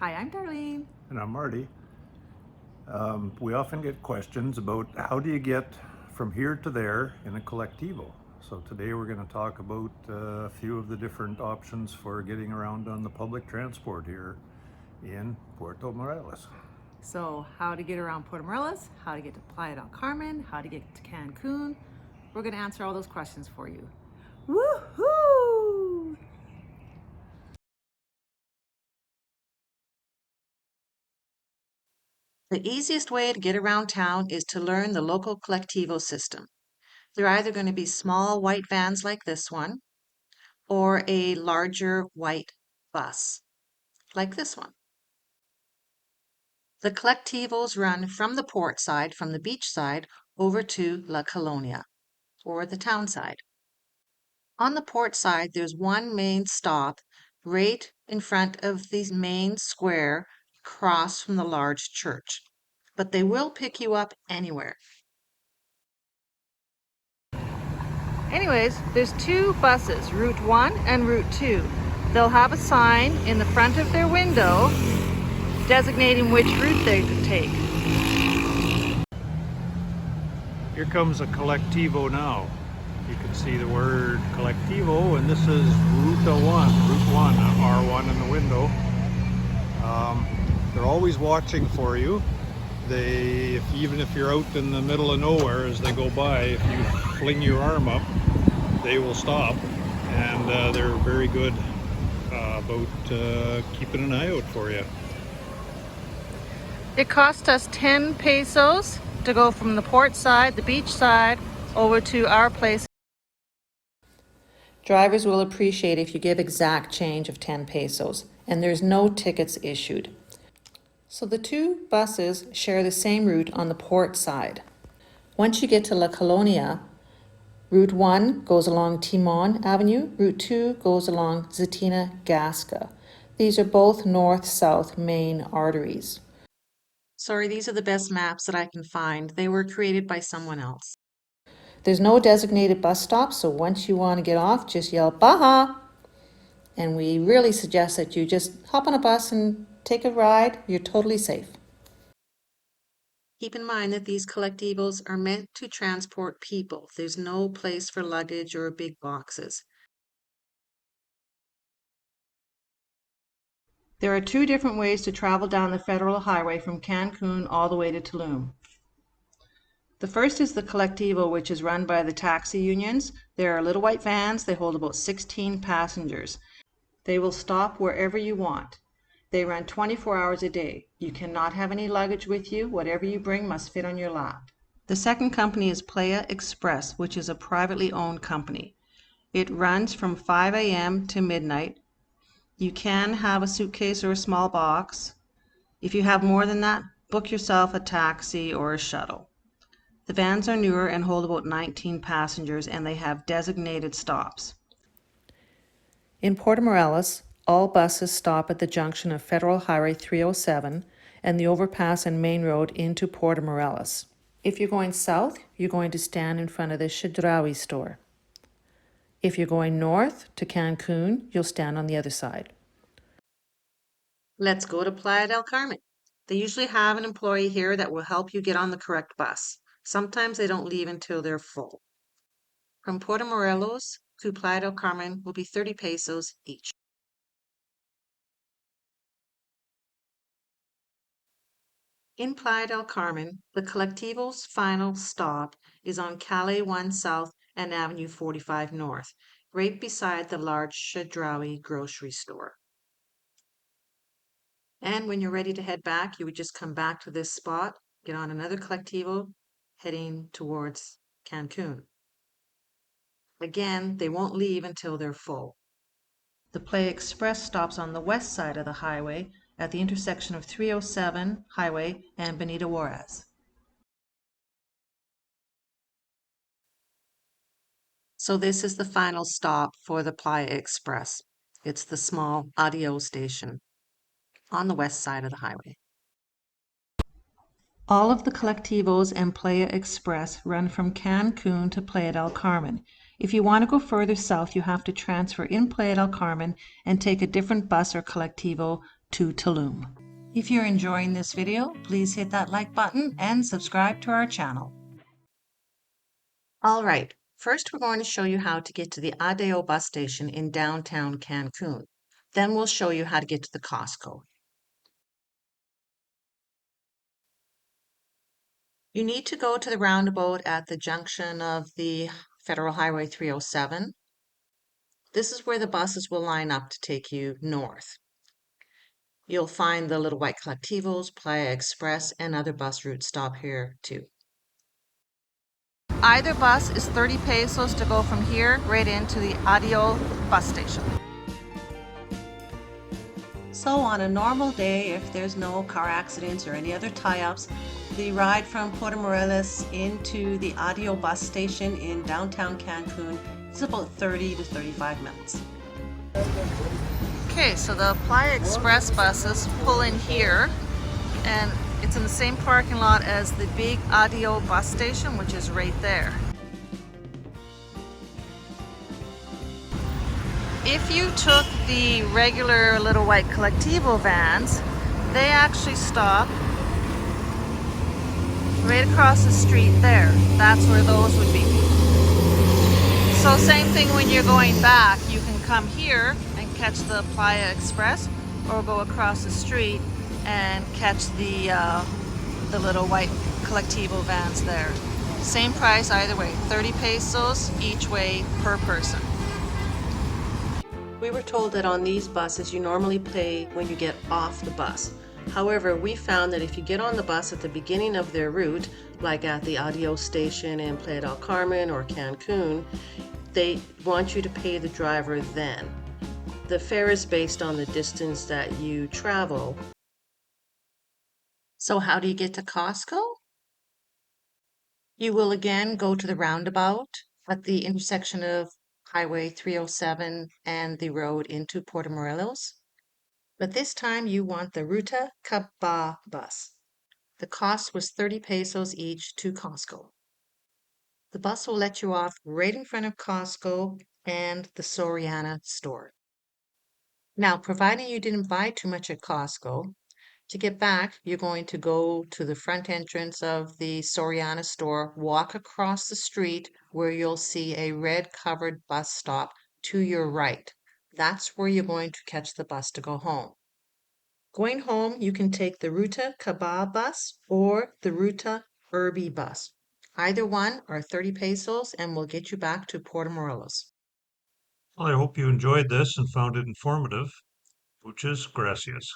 Hi, I'm Darlene. And I'm Marty. We often get questions about how do you get from here to there in a colectivo. So today we're going to talk about a few of the different options for getting around on the public transport here in Puerto Morelos. So, how to get around Puerto Morelos, how to get to Playa del Carmen, how to get to Cancun. We're going to answer all those questions for you. Woohoo! The easiest way to get around town is to learn the local colectivo system. They're either going to be small white vans like this one or a larger white bus like this one. The colectivos run from the port side, from the beach side, over to La Colonia, or the town side. On the port side, there's one main stop right in front of the main square across from the large church. But they will pick you up anywhere. Anyways, there's two buses, Route 1 and Route 2. They'll have a sign in the front of their window designating which route they take. Here comes a colectivo now. You can see the word colectivo, and this is Route 1, R1 in the window. They're always watching for you. Even if you're out in the middle of nowhere as they go by, if you fling your arm up, they will stop, and they're very good about keeping an eye out for you. It cost us 10 pesos to go from the port side, the beach side, over to our place. Drivers will appreciate if you give exact change of 10 pesos, and there's no tickets issued. So the two buses share the same route on the port side. Once you get to La Colonia, Route 1 goes along Timon Avenue, Route 2 goes along Zatina Gasca. These are both north-south main arteries. Sorry, these are the best maps that I can find. They were created by someone else. There's no designated bus stop, so once you want to get off, just yell Baja. And we really suggest that you just hop on a bus and take a ride. You're totally safe. Keep in mind that these colectivos are meant to transport people. There's no place for luggage or big boxes. There are two different ways to travel down the federal highway from Cancun all the way to Tulum. The first is the colectivo, which is run by the taxi unions. There are little white vans. They hold about 16 passengers. They will stop wherever you want. They run 24 hours a day. You cannot have any luggage with you. Whatever you bring must fit on your lap. The second company is Playa Express, which is a privately owned company. It runs from 5 a.m. to midnight. You can have a suitcase or a small box. If you have more than that, book yourself a taxi or a shuttle. The vans are newer and hold about 19 passengers, and they have designated stops. In Puerto Morelos, all buses stop at the junction of Federal Highway 307 and the overpass and main road into Puerto Morelos. If you're going south, you're going to stand in front of the Chedraui store. If you're going north to Cancun, you'll stand on the other side. Let's go to Playa del Carmen. They usually have an employee here that will help you get on the correct bus. Sometimes they don't leave until they're full. From Puerto Morelos to Playa del Carmen will be 30 pesos each. In Playa del Carmen, the colectivo's final stop is on Calle 1 South and Avenue 45 North, right beside the large Chedraui grocery store. And when you're ready to head back, you would just come back to this spot, get on another colectivo, heading towards Cancun. Again, they won't leave until they're full. The Playa Express stops on the west side of the highway at the intersection of 307 Highway and Benito Juarez. So this is the final stop for the Playa Express. It's the small ADIO station on the west side of the highway. All of the colectivos and Playa Express run from Cancun to Playa del Carmen. If you want to go further south, you have to transfer in Playa del Carmen and take a different bus or colectivo to Tulum. If you're enjoying this video, please hit that like button and subscribe to our channel. All right, first we're going to show you how to get to the Adeo bus station in downtown Cancun. Then we'll show you how to get to the Costco. You need to go to the roundabout at the junction of the Federal Highway 307. This is where the buses will line up to take you north. You'll find the little white colectivos, Playa Express, and other bus routes stop here too. Either bus is 30 pesos to go from here right into the Adeo bus station. So on a normal day, if there's no car accidents or any other tie-ups, the ride from Puerto Morelos into the Adeo bus station in downtown Cancun is about 30 to 35 minutes. Okay, so the Playa Express buses pull in here, and it's in the same parking lot as the big Adeo bus station, which is right there. If you took the regular little white colectivo vans, they actually stop right across the street there. That's where those would be. So same thing when you're going back, you can come here and catch the Playa Express, or go across the street and catch the little white colectivo vans there. Same price either way, 30 pesos each way per person. We were told that on these buses you normally pay when you get off the bus. However, we found that if you get on the bus at the beginning of their route, like at the Adeo station in Playa del Carmen or Cancun, they want you to pay the driver then. The fare is based on the distance that you travel. So how do you get to Costco? You will again go to the roundabout at the intersection of Highway 307 and the road into Puerto Morelos. But this time you want the Ruta Caba bus. The cost was 30 pesos each to Costco. The bus will let you off right in front of Costco and the Soriana store. Now, providing you didn't buy too much at Costco, to get back, you're going to go to the front entrance of the Soriana store, walk across the street where you'll see a red covered bus stop to your right. That's where you're going to catch the bus to go home. Going home, you can take the Ruta Caba bus or the Ruta Urbi bus. Either one are 30 pesos and will get you back to Puerto Morelos. Well, I hope you enjoyed this and found it informative. Muchas gracias.